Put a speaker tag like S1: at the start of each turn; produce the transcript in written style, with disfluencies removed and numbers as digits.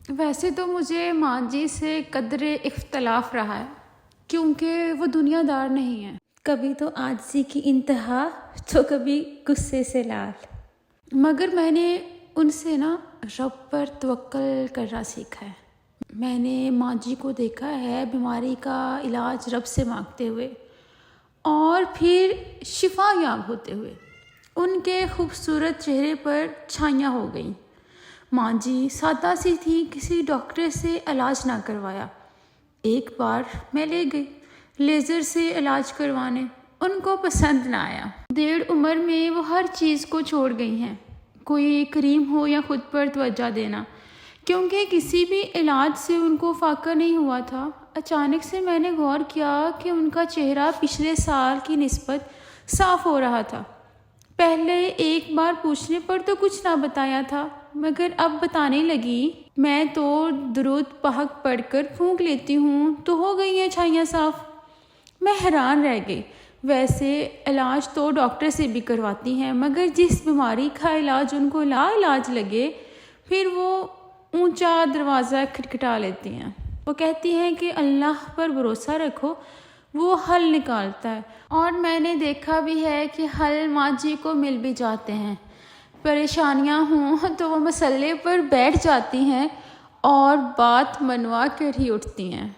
S1: ویسے تو مجھے ماں جی سے قدرے اختلاف رہا ہے کیونکہ وہ دنیا دار نہیں ہیں،
S2: کبھی تو عاجزی کی انتہا تو کبھی غصے سے لال۔
S1: مگر میں نے ان سے رب پر توکل کرنا سیکھا ہے۔ میں نے ماں جی کو دیکھا ہے بیماری کا علاج رب سے مانگتے ہوئے اور پھر شفا یاب ہوتے ہوئے۔ ان کے خوبصورت چہرے پر چھائیاں ہو گئیں۔ ماں جی سادہ سی تھی، کسی ڈاکٹر سے علاج نہ کروایا۔ ایک بار میں لے گئی لیزر سے علاج کروانے، ان کو پسند نہ آیا۔ 1.5 عمر میں وہ ہر چیز کو چھوڑ گئی ہیں، کوئی کریم ہو یا خود پر توجہ دینا، کیونکہ کسی بھی علاج سے ان کو فائدہ نہیں ہوا تھا۔ اچانک سے میں نے غور کیا کہ ان کا چہرہ پچھلے سال کی نسبت صاف ہو رہا تھا۔ پہلے ایک بار پوچھنے پر تو کچھ نہ بتایا تھا، مگر اب بتانے لگی۔ میں تو درود پاک پڑھ کر پھونک لیتی ہوں تو ہو گئی ہیں چھائیاں صاف۔ میں حیران رہ گئی۔ ویسے علاج تو ڈاکٹر سے بھی کرواتی ہیں، مگر جس بیماری کا علاج ان کو لا علاج لگے پھر وہ اونچا دروازہ کھٹکھٹا لیتی ہیں۔ وہ کہتی ہیں کہ اللہ پر بھروسہ رکھو، وہ حل نکالتا ہے، اور میں نے دیکھا بھی ہے کہ حل ماں جی کو مل بھی جاتے ہیں۔ پریشانیاں ہوں تو وہ مسئلے پر بیٹھ جاتی ہیں اور بات منوا کر ہی اٹھتی ہیں۔